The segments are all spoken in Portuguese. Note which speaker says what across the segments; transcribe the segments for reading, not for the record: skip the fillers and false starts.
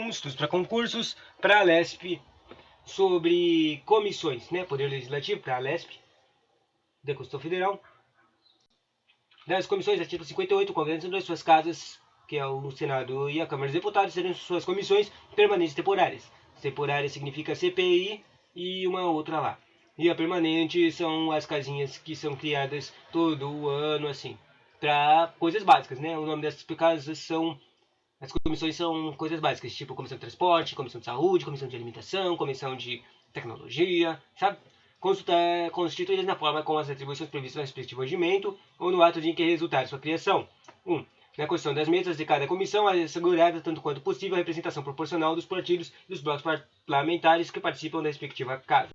Speaker 1: Estudos para concursos, para a LESP, sobre comissões, né? Poder Legislativo, para a LESP, da Constituição Federal. Das comissões, artigo 58, o Congresso nas suas casas, que é o Senado e a Câmara dos Deputados, serão suas comissões permanentes temporárias. Temporária significa CPI e uma outra lá. E a permanente são as casinhas que são criadas todo ano, assim, para coisas básicas, né? O nome dessas casas são... As comissões são coisas básicas, tipo comissão de transporte, comissão de saúde, comissão de alimentação, comissão de tecnologia, sabe? Constituídas na forma com as atribuições previstas no respectivo regimento ou no ato de que resultar sua criação. 1. Na construção das mesas de cada comissão, é assegurada, tanto quanto possível, a representação proporcional dos partidos e dos blocos parlamentares que participam da respectiva casa.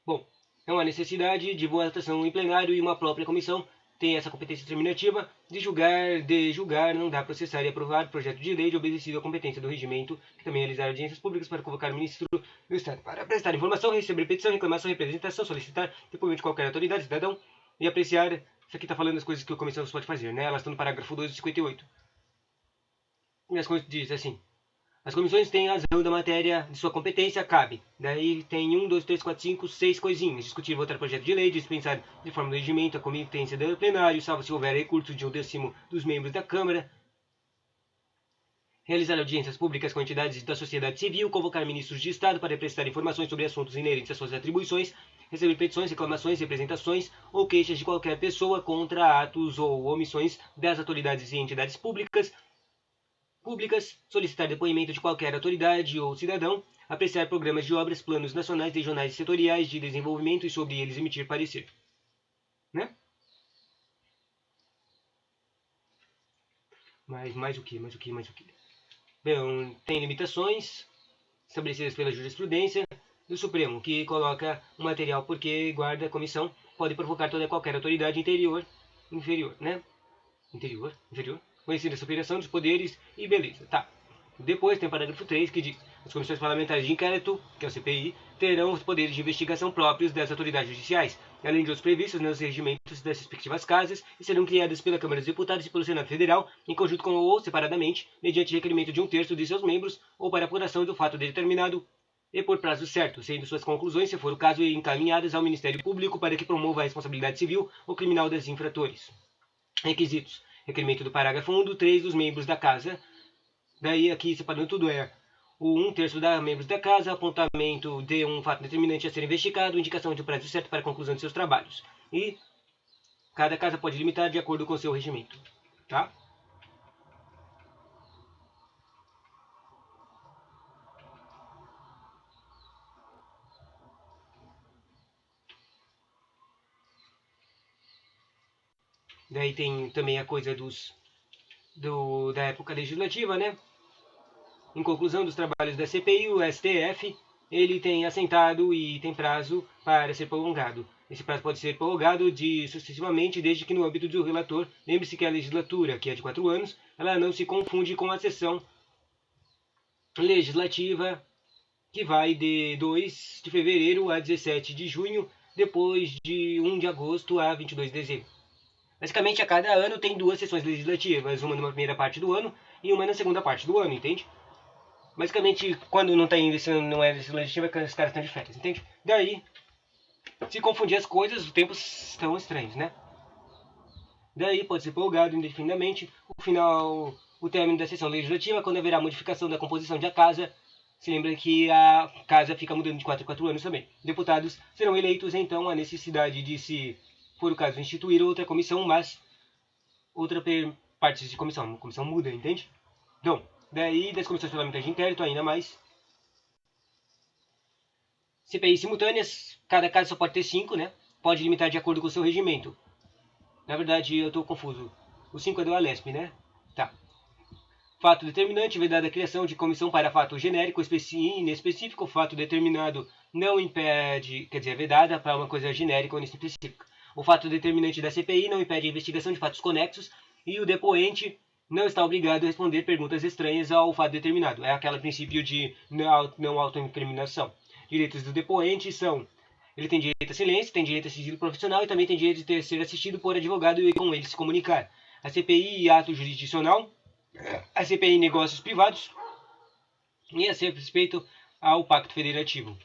Speaker 1: Bom, é uma necessidade de votação em plenário e uma própria comissão tem essa competência determinativa de julgar, não dá, processar e aprovar projeto de lei de obedecido à competência do regimento, que também realizar audiências públicas para convocar o ministro do Estado para prestar informação, receber petição, reclamação, representação, solicitar depoimento de qualquer autoridade, cidadão e apreciar. Isso aqui está falando das coisas que a comissão pode fazer, né? Elas estão no parágrafo 2 do 58. E as coisas diz assim: as comissões têm razão da matéria de sua competência, cabe. Daí tem 1, 2, 3, 4, 5, 6 coisinhas. Discutir e votar projeto de lei, dispensar de forma do regimento a competência do plenário, salvo se houver recurso de 1/10 dos membros da Câmara. Realizar audiências públicas com entidades da sociedade civil, convocar ministros de Estado para prestar informações sobre assuntos inerentes às suas atribuições, receber petições, reclamações, representações ou queixas de qualquer pessoa contra atos ou omissões das autoridades e entidades públicas, solicitar depoimento de qualquer autoridade ou cidadão, apreciar programas de obras, planos nacionais, regionais e setoriais de desenvolvimento e sobre eles emitir parecer. Né? Mais o que? Bom, tem limitações estabelecidas pela jurisprudência do Supremo, que coloca o material porque guarda a comissão pode provocar toda qualquer autoridade inferior, né? Inferior, conhecida essa operação dos poderes e beleza, tá. Depois tem o parágrafo 3 que diz: as comissões parlamentares de inquérito, que é o CPI, terão os poderes de investigação próprios das autoridades judiciais, além de outros previstos nos regimentos das respectivas casas, e serão criadas pela Câmara dos Deputados e pelo Senado Federal, em conjunto com ou separadamente, mediante requerimento de 1/3 de seus membros, ou para apuração do fato determinado, e por prazo certo, sendo suas conclusões, se for o caso, encaminhadas ao Ministério Público para que promova a responsabilidade civil ou criminal dos infratores. Requisitos: requerimento do parágrafo 1 do 3 dos membros da casa. Daí aqui separando tudo é o 1/3 dos membros da casa, apontamento de um fato determinante a ser investigado, indicação de um prazo certo para a conclusão de seus trabalhos. E cada casa pode limitar de acordo com o seu regimento. Tá? Daí tem também a coisa da época legislativa, né? Em conclusão dos trabalhos da CPI, o STF ele tem assentado e tem prazo para ser prolongado. Esse prazo pode ser prorrogado sucessivamente, desde que no âmbito do relator, lembre-se que a legislatura, que é de 4 anos, ela não se confunde com a sessão legislativa, que vai de 2 de fevereiro a 17 de junho, depois de 1 de agosto a 22 de dezembro. Basicamente, a cada ano tem 2 sessões legislativas, uma numa primeira parte do ano e uma na segunda parte do ano, entende? Basicamente, quando não é legislativa, os caras estão de férias, entende? Daí, se confundir as coisas, os tempos estão estranhos, né? Daí pode ser prorrogado indefinidamente o término da sessão legislativa, quando haverá modificação da composição da casa. Se lembra que a casa fica mudando de 4 em 4 anos também. Deputados serão eleitos, então, a necessidade de, se for o caso, instituir outra comissão, mas outra parte de comissão. A comissão muda, entende? Então, daí das comissões parlamentares de inquérito, ainda mais. CPI simultâneas, cada caso só pode ter 5, né? Pode limitar de acordo com o seu regimento. Na verdade, eu estou confuso. O 5 é do Alesp, né? Tá. Fato determinante, vedada a criação de comissão para fato genérico inespecífico. Fato determinado não impede, quer dizer, vedada para uma coisa genérica ou inespecífica. O fato determinante da CPI não impede a investigação de fatos conexos e o depoente não está obrigado a responder perguntas estranhas ao fato determinado. É aquele princípio de não autoincriminação. Direitos do depoente são Ele tem direito a silêncio, tem direito a sigilo profissional e também tem direito de ser assistido por advogado e com ele se comunicar. A CPI e ato jurisdicional, a CPI em negócios privados e a ser respeito ao Pacto Federativo.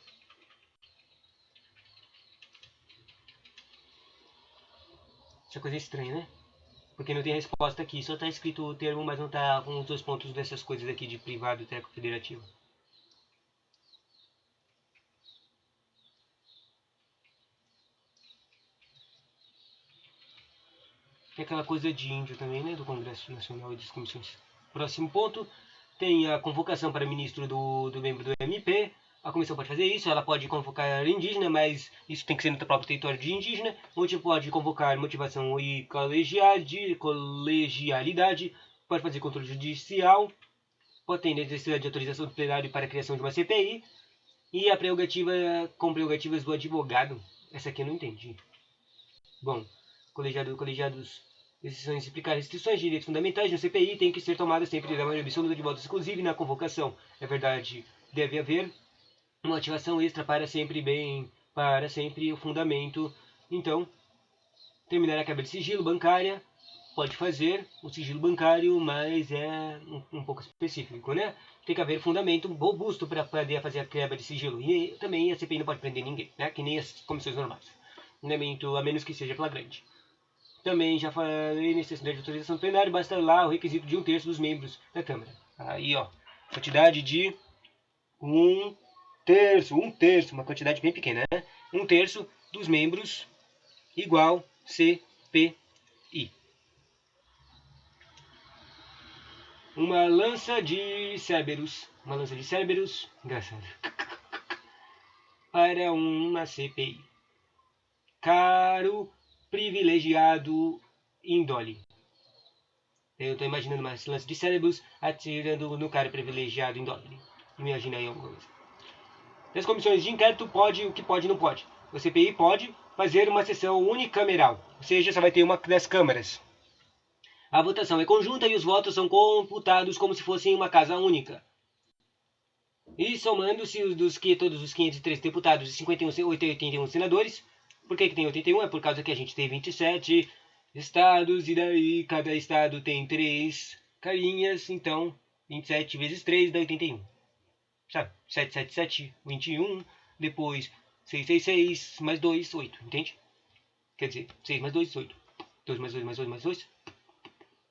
Speaker 1: Essa coisa é estranha, né? Porque não tem resposta aqui, só está escrito o termo, mas não está com os dois pontos dessas coisas aqui de privado e teco federativo. Tem aquela coisa de índio também, né? Do Congresso Nacional e das comissões. Próximo ponto, tem a convocação para ministro do membro do MP. A comissão pode fazer isso, ela pode convocar indígena, mas isso tem que ser no próprio território de indígena. Onde pode convocar motivação e colegialidade, pode fazer controle judicial, pode ter necessidade de autorização do plenário para a criação de uma CPI, e a prerrogativa com prerrogativas do advogado. Essa aqui eu não entendi. Bom, colegiados, decisões explicar restrições de direitos fundamentais no CPI têm que ser tomadas sempre da maioria absoluta de votos exclusivos na convocação. É verdade, deve haver uma ativação extra para sempre o fundamento. Então, terminar a quebra de sigilo bancária, pode fazer o sigilo bancário, mas é um pouco específico, né? Tem que haver fundamento robusto para poder fazer a quebra de sigilo. E também a CPI não pode prender ninguém, né? Que nem as comissões normais. Fundamento, a menos que seja flagrante. Também já falei necessidade de autorização do plenário, basta lá o requisito de 1/3 dos membros da Câmara. Aí, ó, quantidade de 1/3, uma quantidade bem pequena, né? 1/3 dos membros igual CPI. Uma lança de Cerberus, engraçado, para uma CPI. Caro privilegiado índole. Eu estou imaginando uma lance de cérebros atirando no cara privilegiado índole. Imagina aí alguma coisa. Das comissões de inquérito, pode o que pode e não pode. O CPI pode fazer uma sessão unicameral, ou seja, só vai ter uma das câmaras. A votação é conjunta e os votos são computados como se fossem uma casa única. E somando-se todos os 503 deputados e 81 senadores. Por que tem 81? É por causa que a gente tem 27 estados e daí cada estado tem 3 carinhas, então 27 vezes 3 dá 81. Sabe? 777, 21, depois 666 mais 2, 8, entende? Quer dizer, 6 mais 2, 8. 2 mais 2 mais 2 mais 2.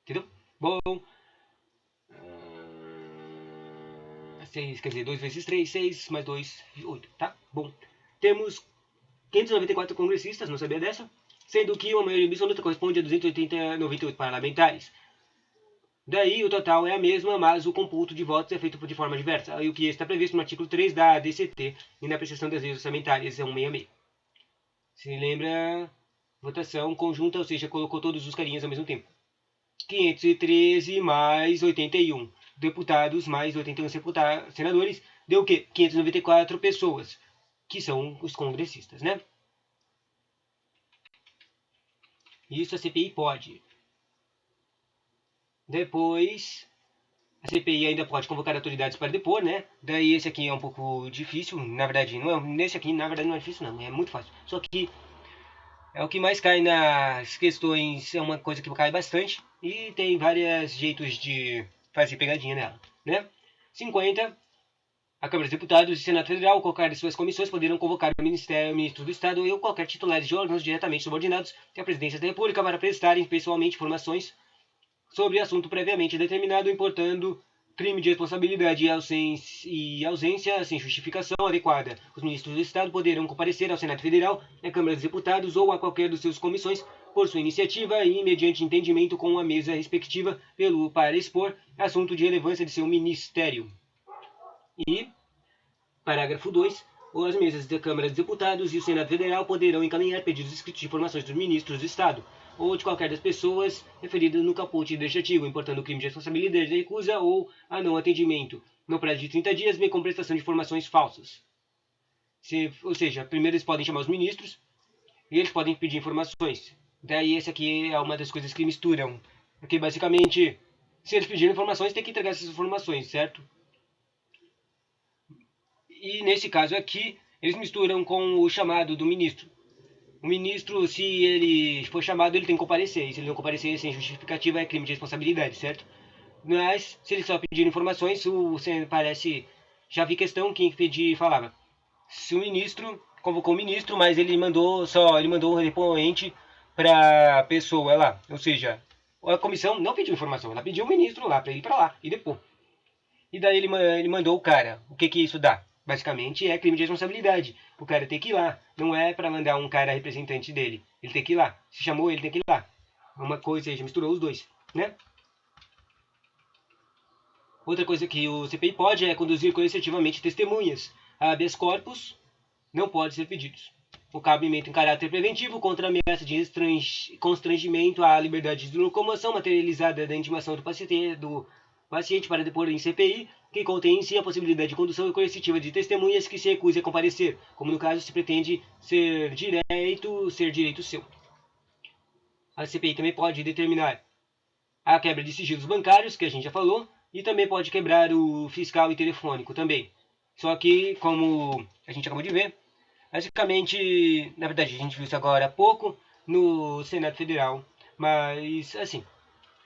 Speaker 1: Entendeu? Bom. 6, quer dizer, 2 vezes 3, 6 mais 2, 8, tá? Bom. Temos 594 congressistas, não sabia dessa, sendo que uma maioria absoluta corresponde a 298 parlamentares. Daí o total é a mesma, mas o computo de votos é feito de forma diversa, o que está previsto no artigo 3 da ADCT e na apreciação das leis orçamentárias é 166. Se lembra, votação conjunta, ou seja, colocou todos os carinhas ao mesmo tempo. 513 mais 81 deputados mais 81 senadores deu o quê? 594 pessoas, que são os congressistas, né? Isso a CPI pode. Depois, a CPI ainda pode convocar autoridades para depor, né? Daí esse aqui é um pouco difícil, na verdade não é, nesse aqui na verdade não é difícil não, é muito fácil. Só que é o que mais cai nas questões, é uma coisa que cai bastante e tem vários jeitos de fazer pegadinha nela, né? 50. A Câmara dos Deputados e Senado Federal, qualquer de suas comissões, poderão convocar o Ministro do Estado ou qualquer titular de órgãos diretamente subordinados à Presidência da República para prestarem pessoalmente informações sobre assunto previamente determinado, importando crime de responsabilidade e ausência sem justificação adequada. Os ministros do Estado poderão comparecer ao Senado Federal, à Câmara dos Deputados ou a qualquer de suas comissões por sua iniciativa e mediante entendimento com a mesa respectiva para expor assunto de relevância de seu ministério. E, parágrafo 2, as mesas da Câmara dos Deputados e o Senado Federal poderão encaminhar pedidos escritos de informações dos ministros do Estado ou de qualquer das pessoas referidas no caput deste artigo, importando o crime de responsabilidade de recusa ou a não atendimento, no prazo de 30 dias, bem como prestação de informações falsas. Ou seja, primeiro eles podem chamar os ministros e eles podem pedir informações. Daí esse aqui é uma das coisas que misturam, porque basicamente, se eles pedirem informações, tem que entregar essas informações, certo? E nesse caso aqui, eles misturam com o chamado do ministro. O ministro, se ele for chamado, ele tem que comparecer. E se ele não comparecer sem justificativa, é crime de responsabilidade, certo? Mas, se ele só pedir informações, você parece... Já vi questão que pedir falava. Se o ministro convocou o ministro, mas ele mandou o depoente para a pessoa lá. Ou seja, a comissão não pediu informação, ela pediu o ministro lá, para ele ir para lá e depor. E daí ele mandou o cara. O que isso dá? Basicamente é crime de responsabilidade. O cara tem que ir lá. Não é para mandar um cara representante dele. Ele tem que ir lá. Se chamou, ele tem que ir lá. Uma coisa, já misturou os dois, né? Outra coisa que o CPI pode é conduzir coercitivamente testemunhas. Habeas corpus não pode ser pedidos. O cabimento em caráter preventivo contra a ameaça de constrangimento à liberdade de locomoção materializada da intimação do paciente para depor em CPI, que contém em si a possibilidade de condução coercitiva de testemunhas que se recusem a comparecer, como no caso se pretende ser direito seu. A CPI também pode determinar a quebra de sigilos bancários, que a gente já falou, e também pode quebrar o fiscal e telefônico também. Só que, como a gente acabou de ver, basicamente, na verdade, a gente viu isso agora há pouco no Senado Federal, mas, assim,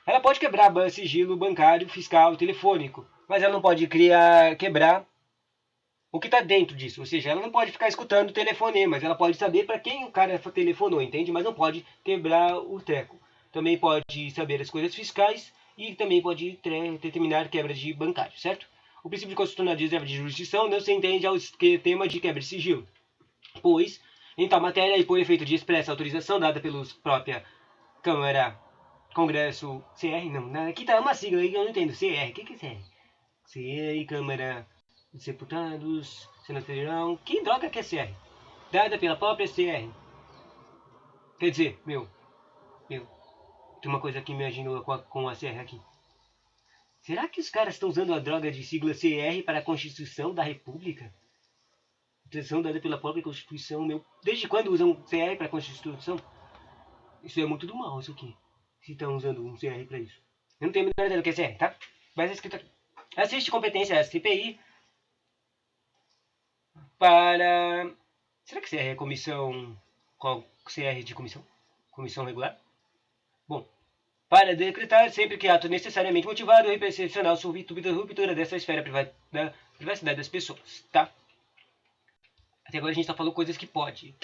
Speaker 1: ela pode quebrar sigilo bancário, fiscal, telefônico, mas ela não pode quebrar o que está dentro disso. Ou seja, ela não pode ficar escutando telefonemas, ela pode saber para quem o cara telefonou, entende? Mas não pode quebrar o treco. Também pode saber as coisas fiscais e também pode determinar quebra de bancário, certo? O princípio de constitucionalidade de reserva de jurisdição não se entende ao tema de quebra de sigilo, pois, em tal matéria e por efeito de expressa autorização dada pela própria Câmara, Congresso, CR, não, aqui tá uma sigla aí que eu não entendo, CR, o que é CR? CR, Câmara dos Deputados, Senado Federal, que droga que é CR? Dada pela própria CR. Quer dizer, tem uma coisa que me imaginou com a CR aqui. Será que os caras estão usando a droga de sigla CR para a Constituição da República? Constituição dada pela própria Constituição, Desde quando usam CR para a Constituição? Isso é muito do mal, isso aqui. Se estão usando um CR para isso. Eu não tenho a menor ideia do que é CR, tá? Mas é escrito aqui. Assiste competência a CPI para... Será que CR é comissão... Qual CR de comissão? Comissão regular? Bom, para decretar sempre que ato necessariamente motivado ou excepcional ruptura dessa esfera da privacidade das pessoas, tá? Até agora a gente está falando coisas que pode.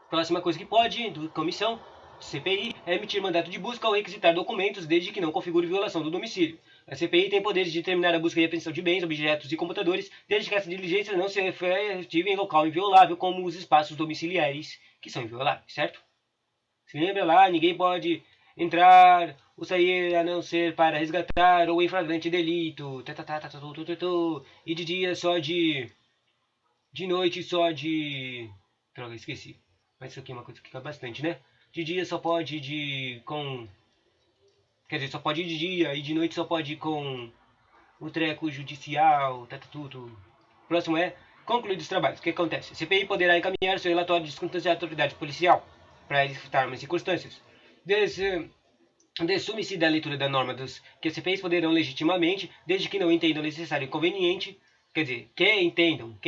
Speaker 1: Próxima coisa que pode, do comissão, CPI, é emitir mandato de busca ou requisitar documentos desde que não configure violação do domicílio. A CPI tem poderes de determinar a busca e apreensão de bens, objetos e computadores, desde que essa diligência não se efetive em local inviolável, como os espaços domiciliares, que são invioláveis, certo? Se lembra lá, ninguém pode entrar ou sair a não ser para resgatar ou em flagrante delito, e de dia só de noite só de... Droga, esqueci. Mas isso aqui é uma coisa que fica bastante, né? De dia só pode Quer dizer, só pode ir de dia e de noite só pode ir com o treco judicial, tudo. Próximo é concluídos os trabalhos. O que acontece? A CPI poderá encaminhar seu relatório de circunstância à autoridade policial para executar umas circunstâncias. Desume-se da leitura da norma que as CPIs poderão legitimamente, desde que não entendam necessário e conveniente, quer dizer, quem entendam,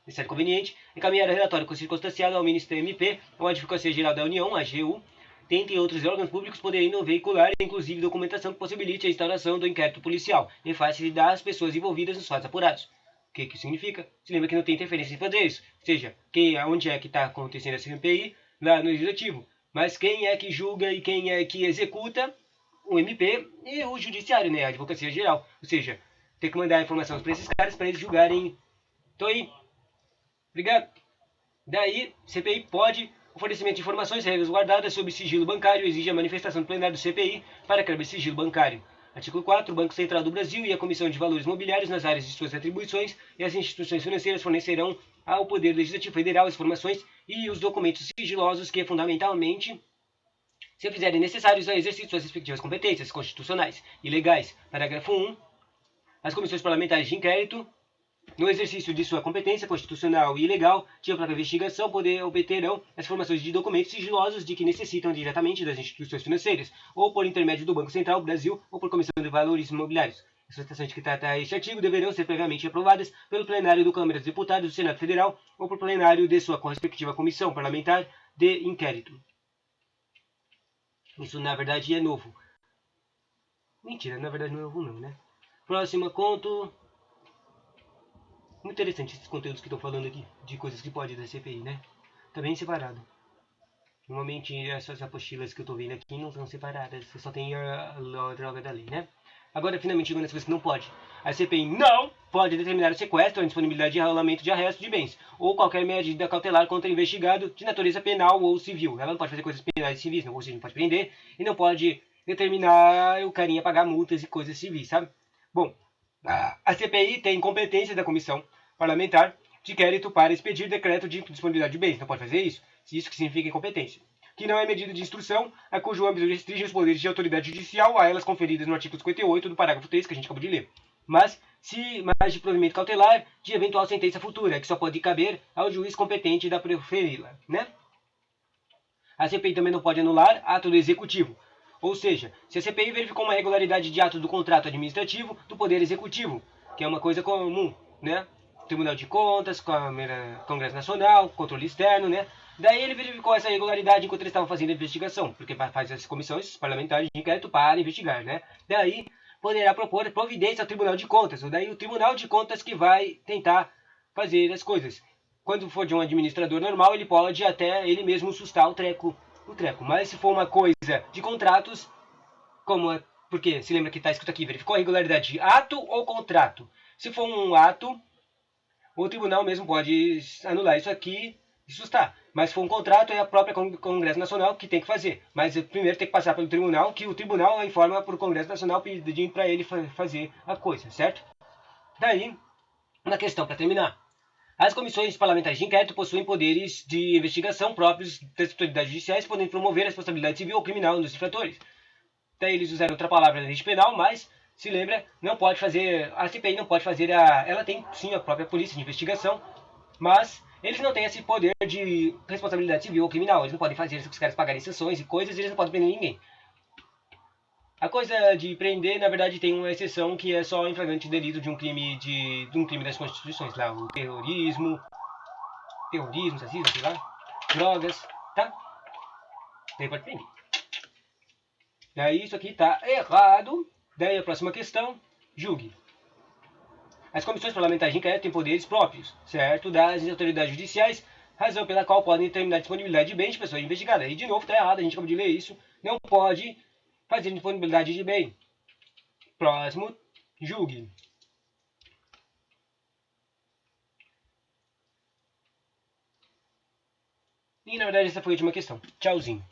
Speaker 1: necessário e conveniente, encaminhar o relatório circunstanciado ao Ministério MP, ou à Advocacia Geral da União, AGU, dentre outros órgãos públicos poderiam veicular, inclusive, documentação que possibilite a instauração do inquérito policial, em face das pessoas envolvidas nos fatos apurados. O que isso significa? Se lembra que não tem interferência em fazer isso. Ou seja, onde é que está acontecendo essa CPI? Lá no Legislativo. Mas quem é que julga e quem é que executa? O MP e o Judiciário, né? A Advocacia Geral. Ou seja, tem que mandar informações para esses caras para eles julgarem. Tô aí. Obrigado. Daí, CPI pode... O fornecimento de informações regras guardadas sob sigilo bancário exige a manifestação do plenário do CPI para quebra de sigilo bancário. Artigo 4. O Banco Central do Brasil e a Comissão de Valores Mobiliários, nas áreas de suas atribuições, e as instituições financeiras fornecerão ao Poder Legislativo Federal as informações e os documentos sigilosos que, fundamentalmente, se fizerem necessários ao exercício de suas respectivas competências constitucionais e legais. Parágrafo 1. As comissões parlamentares de inquérito, no exercício de sua competência constitucional e legal de própria investigação, obterão as informações de documentos sigilosos de que necessitam diretamente das instituições financeiras, ou por intermédio do Banco Central do Brasil, ou por Comissão de Valores Imobiliários. As solicitações que trata este artigo deverão ser previamente aprovadas pelo plenário do Câmara dos Deputados do Senado Federal ou pelo plenário de sua respectiva comissão parlamentar de inquérito. Isso, na verdade, é novo. Mentira, na verdade não é novo não, né? Próximo conto. Muito interessante esses conteúdos que estão falando aqui, de coisas que pode da CPI, né? Tá bem separado. Normalmente essas apostilas que eu tô vendo aqui não são separadas, só tem a droga da lei, né? Agora, finalmente, chegando nas coisas que não pode. A CPI não pode determinar o sequestro ou a disponibilidade de arrolamento de arresto de bens, ou qualquer medida cautelar contra investigado de natureza penal ou civil. Ela não pode fazer coisas penais e civis, não, ou seja, não pode prender, e não pode determinar o carinha pagar multas e coisas civis, sabe? Bom, a CPI tem competência da comissão parlamentar de inquérito para expedir decreto de disponibilidade de bens. Não pode fazer isso. Isso que significa incompetência. Que não é medida de instrução, a cujo âmbito restringe os poderes de autoridade judicial a elas conferidas no artigo 58 do parágrafo 3, que a gente acabou de ler. Mas de provimento cautelar de eventual sentença futura, que só pode caber ao juiz competente da proferi-la, né? A CPI também não pode anular ato do executivo. Ou seja, se a CPI verificou uma irregularidade de ato do contrato administrativo do Poder Executivo, que é uma coisa comum, né? Tribunal de Contas, Congresso Nacional, controle externo, né? Daí ele verificou essa irregularidade enquanto eles estavam fazendo a investigação, porque faz as comissões parlamentares de inquérito para investigar, né? Daí poderá propor providência ao Tribunal de Contas, ou daí o Tribunal de Contas que vai tentar fazer as coisas. Quando for de um administrador normal, ele pode até ele mesmo sustar o treco. Mas se for uma coisa de contratos, como porque se lembra que está escrito aqui, verificou a regularidade de ato ou contrato. Se for um ato, o tribunal mesmo pode anular isso aqui e sustar. Mas se for um contrato, é a própria Congresso Nacional que tem que fazer. Mas primeiro tem que passar pelo tribunal, que o tribunal informa para o Congresso Nacional pedindo para ele fazer a coisa, certo? Daí, uma questão para terminar. As comissões parlamentares de inquérito possuem poderes de investigação próprios das autoridades judiciais, podendo promover a responsabilidade civil ou criminal dos infratores. Daí eles usaram outra palavra na lei penal, mas se lembra, não pode fazer, a CPI não pode fazer ela tem sim a própria polícia de investigação, mas eles não têm esse poder de responsabilidade civil ou criminal. Eles não podem fazer se os caras pagarem sanções e coisas, eles não podem prender ninguém. A coisa de prender, na verdade, tem uma exceção que é só em flagrante delito de um crime das constituições, lá, o terrorismo, racismo, sei lá, drogas, tá? Daí pode prender. Daí isso aqui tá errado. Daí a próxima questão, julgue. As comissões parlamentares de inquérito têm poderes próprios, certo? Das autoridades judiciais, razão pela qual podem determinar a disponibilidade de bens de pessoas investigadas. E de novo, tá errado, a gente acabou de ler isso. Não pode fazer disponibilidade de bem. Próximo, julgue. E na verdade essa foi a última questão. Tchauzinho.